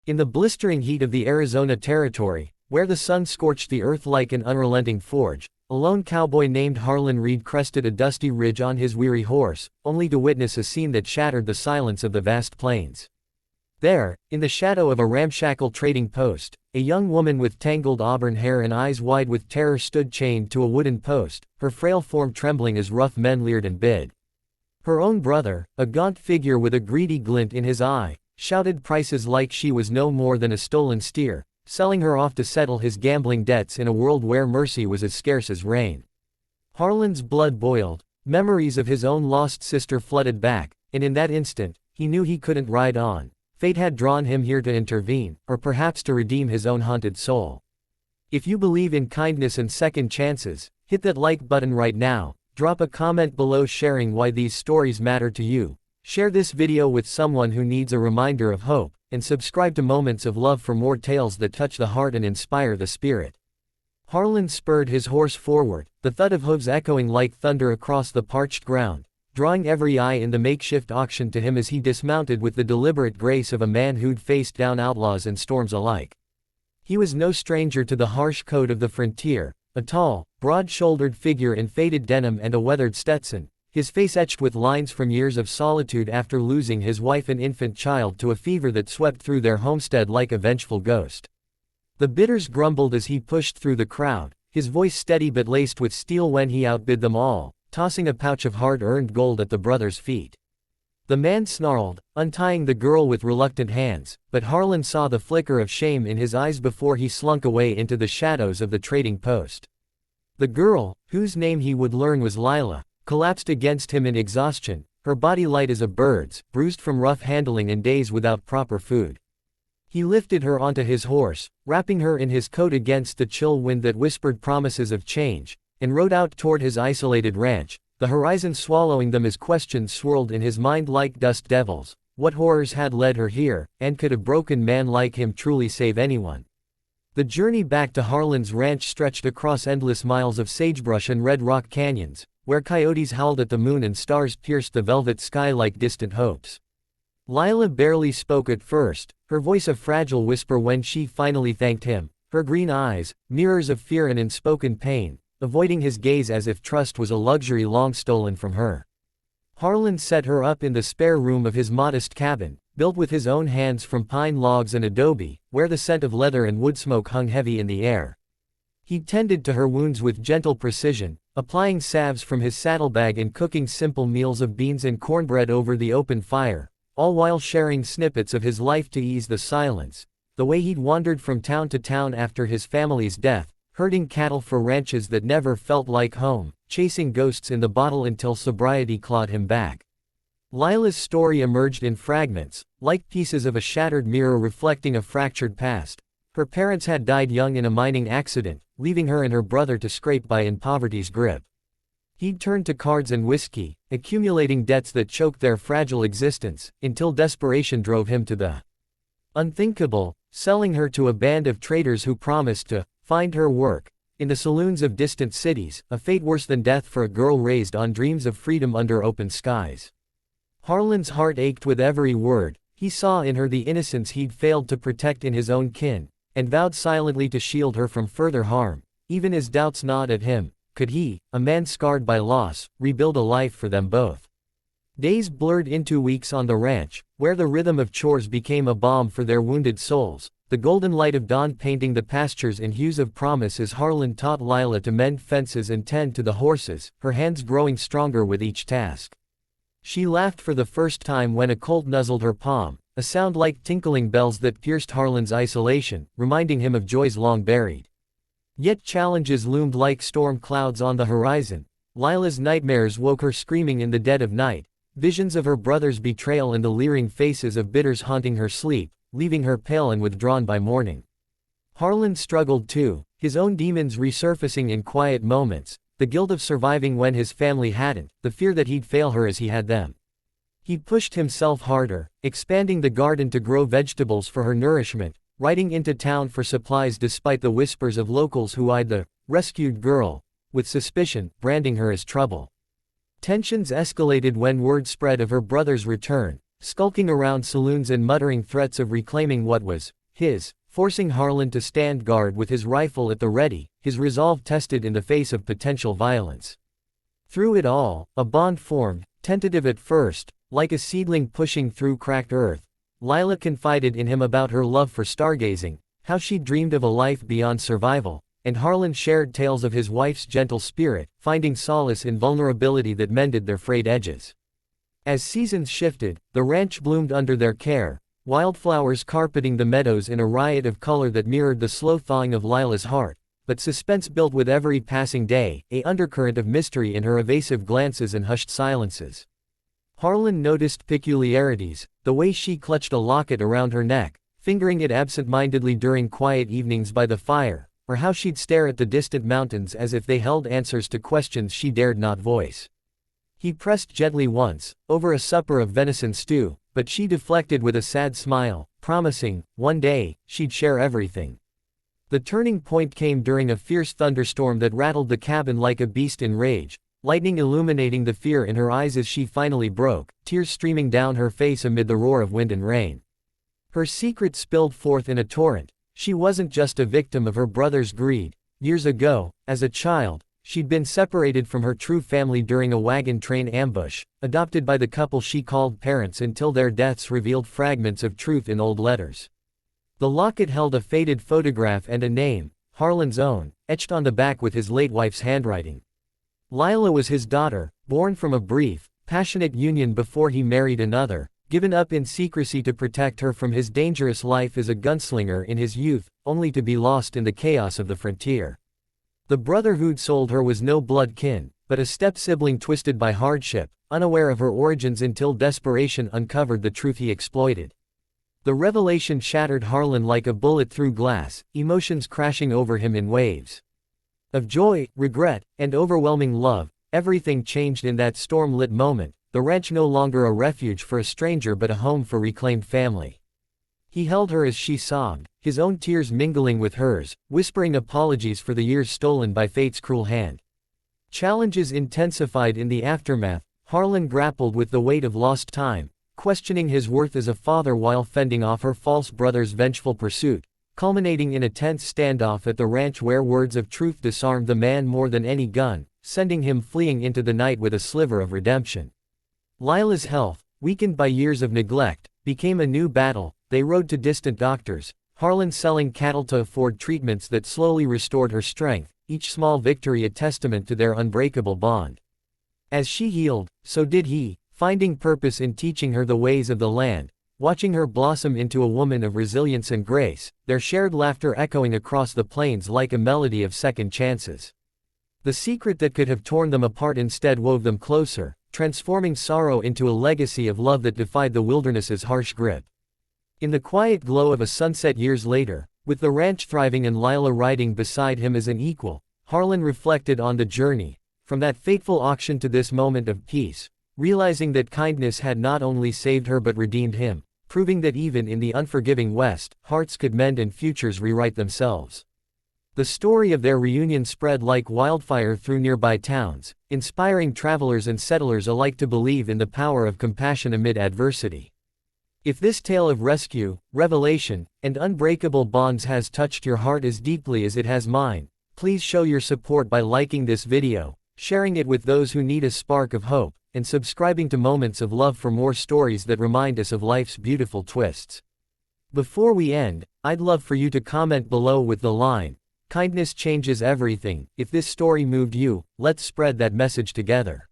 In the blistering heat of the Arizona Territory, where the sun scorched the earth like an unrelenting forge, a lone cowboy named Harlan Reed crested a dusty ridge on his weary horse, only to witness a scene that shattered the silence of the vast plains. There, in the shadow of a ramshackle trading post, a young woman with tangled auburn hair and eyes wide with terror stood chained to a wooden post, her frail form trembling as rough men leered and bid. Her own brother, a gaunt figure with a greedy glint in his eye, shouted prices like she was no more than a stolen steer, selling her off to settle his gambling debts in a world where mercy was as scarce as rain. Harlan's blood boiled, memories of his own lost sister flooded back, and in that instant, he knew he couldn't ride on. Fate had drawn him here to intervene, or perhaps to redeem his own haunted soul. If you believe in kindness and second chances, hit that like button right now, drop a comment below sharing why these stories matter to you, share this video with someone who needs a reminder of hope, and subscribe to Moments of Love for more tales that touch the heart and inspire the spirit. Harlan spurred his horse forward, the thud of hooves echoing like thunder across the parched ground, drawing every eye in the makeshift auction to him as he dismounted with the deliberate grace of a man who'd faced down outlaws and storms alike. He was no stranger to the harsh code of the frontier, a tall, broad-shouldered figure in faded denim and a weathered Stetson, his face etched with lines from years of solitude after losing his wife and infant child to a fever that swept through their homestead like a vengeful ghost. The bidders grumbled as he pushed through the crowd, his voice steady but laced with steel when he outbid them all, tossing a pouch of hard-earned gold at the brothers' feet. The man snarled, untying the girl with reluctant hands, but Harlan saw the flicker of shame in his eyes before he slunk away into the shadows of the trading post. The girl, whose name he would learn was Lila, collapsed against him in exhaustion, her body light as a bird's, bruised from rough handling and days without proper food. He lifted her onto his horse, wrapping her in his coat against the chill wind that whispered promises of change, and rode out toward his isolated ranch, the horizon swallowing them as questions swirled in his mind like dust devils. What horrors had led her here, and could a broken man like him truly save anyone? The journey back to Harlan's ranch stretched across endless miles of sagebrush and red rock canyons, where coyotes howled at the moon and stars pierced the velvet sky like distant hopes. Lila barely spoke at first, her voice a fragile whisper when she finally thanked him, her green eyes, mirrors of fear and unspoken pain, avoiding his gaze as if trust was a luxury long stolen from her. Harlan set her up in the spare room of his modest cabin, built with his own hands from pine logs and adobe, where the scent of leather and wood smoke hung heavy in the air. He tended to her wounds with gentle precision, applying salves from his saddlebag and cooking simple meals of beans and cornbread over the open fire, all while sharing snippets of his life to ease the silence, the way he'd wandered from town to town after his family's death, herding cattle for ranches that never felt like home, chasing ghosts in the bottle until sobriety clawed him back. Lila's story emerged in fragments, like pieces of a shattered mirror reflecting a fractured past. Her parents had died young in a mining accident, leaving her and her brother to scrape by in poverty's grip. He'd turned to cards and whiskey, accumulating debts that choked their fragile existence, until desperation drove him to the unthinkable, selling her to a band of traders who promised to find her work in the saloons of distant cities, a fate worse than death for a girl raised on dreams of freedom under open skies. Harlan's heart ached with every word. He saw in her the innocence he'd failed to protect in his own kin, and vowed silently to shield her from further harm. Even as doubts gnawed at him, could he, a man scarred by loss, rebuild a life for them both? Days blurred into weeks on the ranch, where the rhythm of chores became a balm for their wounded souls, the golden light of dawn painting the pastures in hues of promise as Harlan taught Lila to mend fences and tend to the horses, her hands growing stronger with each task. She laughed for the first time when a colt nuzzled her palm, a sound like tinkling bells that pierced Harlan's isolation, reminding him of joys long buried. Yet challenges loomed like storm clouds on the horizon. Lila's nightmares woke her screaming in the dead of night, visions of her brother's betrayal and the leering faces of bidders haunting her sleep, leaving her pale and withdrawn by morning. Harlan struggled too, his own demons resurfacing in quiet moments, the guilt of surviving when his family hadn't, the fear that he'd fail her as he had them. He pushed himself harder, expanding the garden to grow vegetables for her nourishment, riding into town for supplies despite the whispers of locals who eyed the rescued girl with suspicion, branding her as trouble. Tensions escalated when word spread of her brother's return, skulking around saloons and muttering threats of reclaiming what was his, forcing Harlan to stand guard with his rifle at the ready, his resolve tested in the face of potential violence. Through it all, a bond formed, tentative at first, like a seedling pushing through cracked earth. Lila confided in him about her love for stargazing, how she dreamed of a life beyond survival, and Harlan shared tales of his wife's gentle spirit, finding solace in vulnerability that mended their frayed edges. As seasons shifted, the ranch bloomed under their care, wildflowers carpeting the meadows in a riot of color that mirrored the slow thawing of Lila's heart, but suspense built with every passing day, an undercurrent of mystery in her evasive glances and hushed silences. Harlan noticed peculiarities, the way she clutched a locket around her neck, fingering it absent-mindedly during quiet evenings by the fire, or how she'd stare at the distant mountains as if they held answers to questions she dared not voice. He pressed gently once, over a supper of venison stew, but she deflected with a sad smile, promising, one day, she'd share everything. The turning point came during a fierce thunderstorm that rattled the cabin like a beast in rage, lightning illuminating the fear in her eyes as she finally broke, tears streaming down her face amid the roar of wind and rain. Her secret spilled forth in a torrent. She wasn't just a victim of her brother's greed. Years ago, as a child, she'd been separated from her true family during a wagon train ambush, adopted by the couple she called parents until their deaths revealed fragments of truth in old letters. The locket held a faded photograph and a name, Harlan's own, etched on the back with his late wife's handwriting. Lila was his daughter, born from a brief, passionate union before he married another, given up in secrecy to protect her from his dangerous life as a gunslinger in his youth, only to be lost in the chaos of the frontier. The brother who'd sold her was no blood kin, but a step-sibling twisted by hardship, unaware of her origins until desperation uncovered the truth he exploited. The revelation shattered Harlan like a bullet through glass, emotions crashing over him in waves. Of joy, regret, and overwhelming love, everything changed in that storm-lit moment, the ranch no longer a refuge for a stranger but a home for reclaimed family. He held her as she sobbed, his own tears mingling with hers, whispering apologies for the years stolen by fate's cruel hand. Challenges intensified in the aftermath. Harlan grappled with the weight of lost time, questioning his worth as a father while fending off her false brother's vengeful pursuit, culminating in a tense standoff at the ranch where words of truth disarmed the man more than any gun, sending him fleeing into the night with a sliver of redemption. Lila's health, weakened by years of neglect, became a new battle. They rode to distant doctors, Harlan selling cattle to afford treatments that slowly restored her strength, each small victory a testament to their unbreakable bond. As she healed, so did he, finding purpose in teaching her the ways of the land, watching her blossom into a woman of resilience and grace, their shared laughter echoing across the plains like a melody of second chances. The secret that could have torn them apart instead wove them closer, transforming sorrow into a legacy of love that defied the wilderness's harsh grip. In the quiet glow of a sunset years later, with the ranch thriving and Lila riding beside him as an equal, Harlan reflected on the journey, from that fateful auction to this moment of peace, realizing that kindness had not only saved her but redeemed him, proving that even in the unforgiving West, hearts could mend and futures rewrite themselves. The story of their reunion spread like wildfire through nearby towns, inspiring travelers and settlers alike to believe in the power of compassion amid adversity. If this tale of rescue, revelation, and unbreakable bonds has touched your heart as deeply as it has mine, please show your support by liking this video, sharing it with those who need a spark of hope, and subscribing to Moments of Love for more stories that remind us of life's beautiful twists. Before we end, I'd love for you to comment below with the line, "Kindness changes everything." If this story moved you, let's spread that message together.